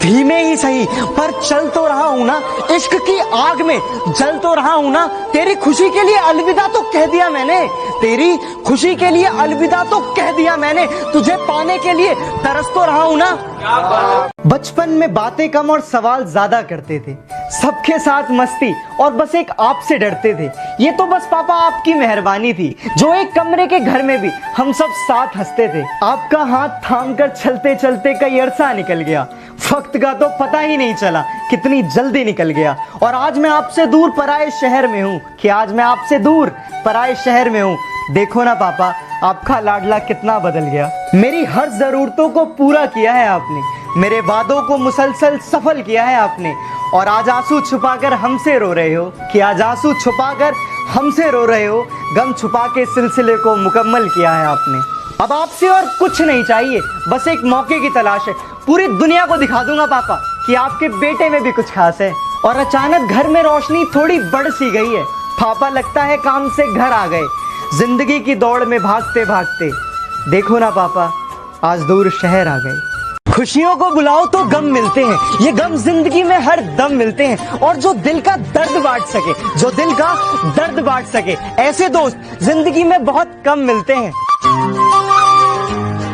धीमे ही सही पर चल तो रहा हूँ ना, इश्क की आग में जल तो रहा हूँ ना। तेरी खुशी के लिए अलविदा तो कह दिया मैंने, तेरी खुशी के लिए अलविदा तो कह दिया मैंने। तुझे पाने के लिए तरस तो रहा हूँ ना। बचपन में बातें कम और सवाल ज्यादा करते थे, सबके साथ मस्ती और बस एक आपसे डरते थे। ये तो बस पापा आपकी मेहरबानी थी, जो एक कमरे के घर में भी हम सब साथ हंसते थे। आपका हाथ थाम कर चलते चलते कई अरसा निकल गया, वक्त का तो पता ही नहीं चला कितनी जल्दी निकल गया। और आज मैं आपसे दूर पराए शहर में हूँ, कि आज मैं आपसे दूर पराए शहर में हूँ। देखो ना पापा, आपका लाडला कितना बदल गया। मेरी हर जरूरतों को पूरा किया है आपने, मेरे वादों को मुसलसल सफल किया है आपने। और आज आंसू छुपाकर हमसे रो रहे हो, कि आज आंसू छुपाकर हमसे रो रहे हो। गम छुपा के सिलसिले को मुकम्मल किया है आपने। अब आपसे और कुछ नहीं चाहिए, बस एक मौके की तलाश है। पूरी दुनिया को दिखा दूंगा पापा कि आपके बेटे में भी कुछ खास है। और अचानक घर में रोशनी थोड़ी बढ़ सी गई है। पापा लगता है काम से घर आ गए, जिंदगी की दौड़ में भागते भागते। देखो ना पापा, आज दूर शहर आ गए। खुशियों को बुलाओ तो गम मिलते हैं, ये गम जिंदगी में हर दम मिलते हैं। और जो दिल का दर्द बांट सके, जो दिल का दर्द बांट सके, ऐसे दोस्त जिंदगी में बहुत कम मिलते हैं।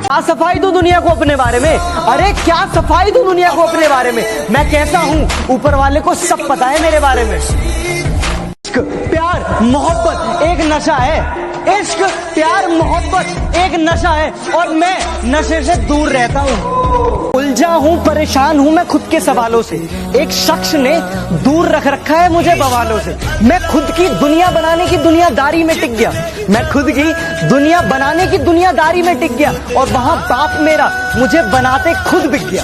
क्या सफाई दूं दुनिया को अपने बारे में, अरे क्या सफाई दूं दुनिया को अपने बारे में। मैं कैसा हूँ ऊपर वाले को सब पता है मेरे बारे में। इश्क प्यार मोहब्बत एक नशा है, इश्क प्यार मोहब्बत एक नशा है। और मैं नशे से दूर रहता हूँ। उलझा हूँ, परेशान हूँ मैं खुद के सवालों से। एक शख्स ने दूर रख रखा है मुझे बवालों से। मैं खुद की दुनिया बनाने की दुनियादारी में टिक गया, मैं खुद की दुनिया बनाने की दुनियादारी में टिक गया। और वहाँ बाप मेरा मुझे बनाते खुद बिक गया।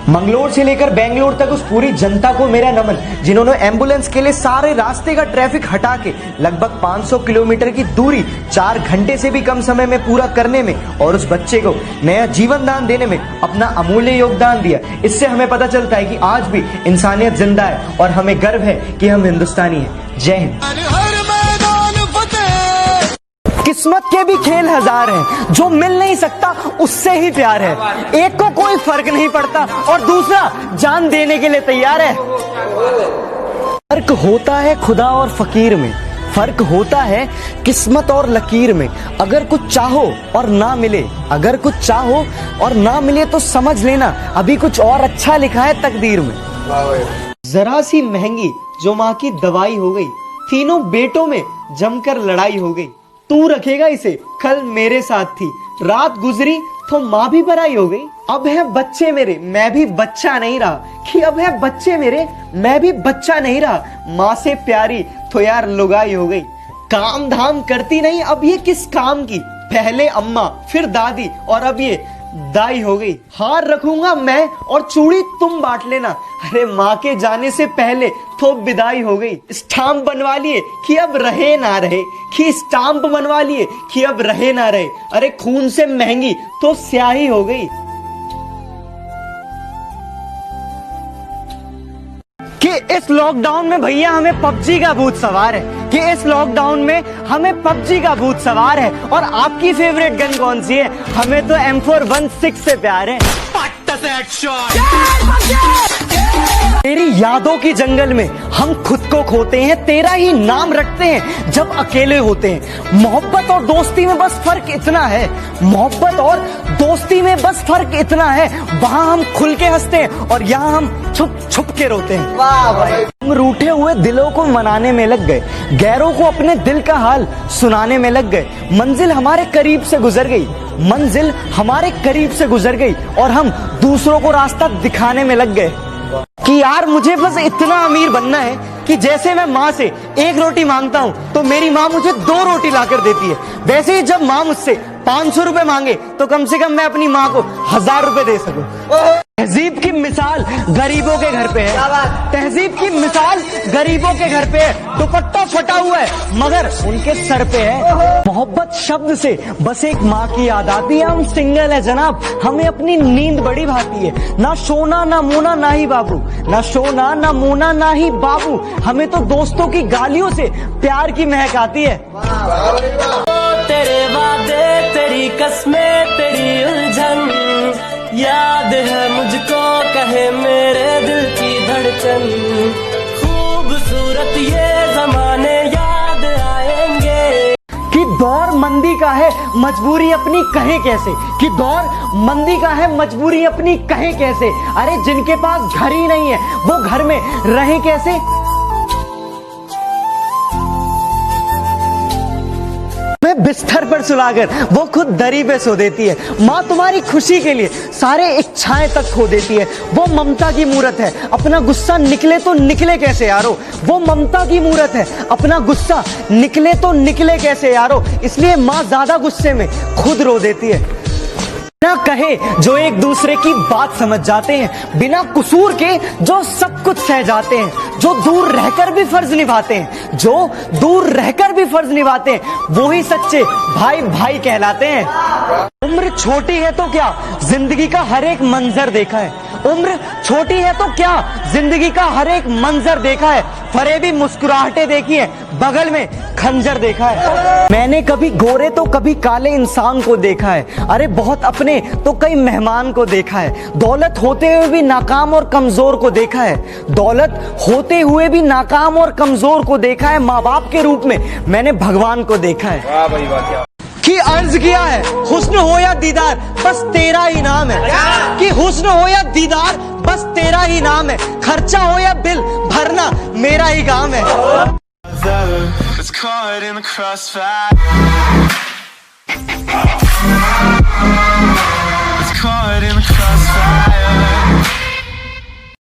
मंगलोर से लेकर बेंगलोर तक उस पूरी जनता को मेरा नमन, जिन्होंने एम्बुलेंस के लिए सारे रास्ते का ट्रैफिक हटा के लगभग 500 किलोमीटर की दूरी 4 घंटे से भी कम समय में पूरा करने में और उस बच्चे को नया जीवन दान देने में अपना अमूल्य योगदान दिया। इससे हमें पता चलता है कि आज भी इंसानियत जिंदा है और हमें गर्व है कि हम हिंदुस्तानी हैं। जय हिंद। किस्मत के भी खेल हजार हैं, जो मिल नहीं सकता उससे ही प्यार है। एक को कोई फर्क नहीं पड़ता और दूसरा जान देने के लिए तैयार है। फर्क होता है खुदा और फकीर में, फर्क होता है किस्मत और लकीर में। अगर कुछ चाहो और ना मिले, अगर कुछ चाहो और ना मिले तो समझ लेना अभी कुछ और अच्छा लिखा है तकदीर में। जरा सी महंगी जो माँ की दवाई हो गई, तीनों बेटों में जमकर लड़ाई हो गई। तू रखेगा इसे, कल मेरे साथ थी, रात गुजरी तो माँ भी पराई हो गई। अब है बच्चे मेरे, मैं भी बच्चा नहीं रहा, कि अब है बच्चे मेरे, मैं भी बच्चा नहीं रहा। माँ से प्यारी तो यार लुगाई हो गई। काम धाम करती नहीं अब ये किस काम की, पहले अम्मा फिर दादी और अब ये दाई हो गई। हार रखूंगा मैं और चूड़ी तुम बांट लेना, अरे माँ के जाने से पहले तो विदाई हो गई। स्टाम्प बनवा लिए कि अब रहे ना रहे, कि स्टाम्प बनवा लिए कि अब रहे ना रहे। अरे खून से महंगी तो स्याही हो गई। कि इस लॉकडाउन में भैया हमें पबजी का भूत सवार है, कि इस लॉकडाउन में हमें पबजी का भूत सवार है। और आपकी फेवरेट गन कौन सी है? हमें तो M416 से प्यार है। तेरी यादों की जंगल में हम खुद को खोते हैं, तेरा ही नाम रटते हैं जब अकेले होते हैं। मोहब्बत और दोस्ती में बस फर्क इतना है, मोहब्बत और दोस्ती में बस फर्क इतना है। वहाँ हम खुल के हंसते हैं और यहाँ हम छुप छुप के रोते हैं। वाह भाई। हम रूठे हुए दिलों को मनाने में लग गए, गैरों को अपने दिल का हाल सुनाने में लग गए। मंजिल हमारे करीब से गुजर गई, मंजिल हमारे करीब से गुजर गई और हम दूसरों को रास्ता दिखाने में लग गए। कि यार मुझे बस इतना अमीर बनना है कि जैसे मैं माँ से 1 रोटी मांगता हूँ तो मेरी माँ मुझे 2 रोटी लाकर देती है। वैसे ही जब माँ मुझसे 500 रुपए मांगे तो कम से कम मैं अपनी माँ को 1000 रुपए दे सकूं। तहजीब की मिसाल गरीबों के घर पे है, तहजीब की मिसाल गरीबों के घर पे है। दुपट्टा फटा हुआ है मगर उनके सर पे है। मोहब्बत शब्द से बस एक माँ की याद आती है। हम सिंगल है जनाब, हमें अपनी नींद बड़ी भाती है। ना सोना ना मोना ना ही बाबू, ना सोना ना मोना ना ही बाबू। हमें तो दोस्तों की गालियों से प्यार की महक आती है। तेरे वादे तेरी कस्में तेरी उलझन याद है सजन, खूबसूरत ये जमाने याद आएंगे। कि दौर मंदी का है मजबूरी अपनी कहे कैसे, कि दौर मंदी का है मजबूरी अपनी कहे कैसे। अरे जिनके पास घर ही नहीं है वो घर में रहे कैसे। मैं बिस्तर पर सुलाकर वो खुद दरी पे सो देती है। माँ तुम्हारी खुशी के लिए सारे इच्छाएं तक खो देती है। वो ममता की मूरत है, अपना गुस्सा निकले तो निकले कैसे यारो। वो ममता की मूरत है, अपना गुस्सा निकले तो निकले कैसे यारो। इसलिए माँ ज्यादा गुस्से में खुद रो देती है। बिना कहे जो एक दूसरे की बात समझ जाते हैं, बिना कसूर के जो सब कुछ सह जाते हैं, जो दूर रहकर भी फर्ज निभाते हैं, जो दूर रहकर भी फर्ज निभाते हैं, वो ही सच्चे भाई भाई कहलाते हैं। उम्र छोटी है तो क्या जिंदगी का हर एक मंजर देखा है। उम्र छोटी है तो क्या जिंदगी का हर एक मंजर देखा है। फरेबी मुस्कुराहटें देखी है, बगल में खंजर देखा है। मैंने कभी गोरे तो कभी काले इंसान को देखा है। अरे बहुत अपने तो कई मेहमान को देखा है। दौलत होते हुए भी नाकाम और कमजोर को देखा है। दौलत होते हुए भी नाकाम और कमजोर को देखा है। माँ बाप के रूप में मैंने भगवान को देखा है। वाह भाई वाह, क्या कि अर्ज किया है हुस्न हो या दीदार बस तेरा ही नाम है। कि हुस्न हो या दीदार बस तेरा ही नाम है। खर्चा हो या बिल भरना मेरा ही काम है। It's caught in the crossfire.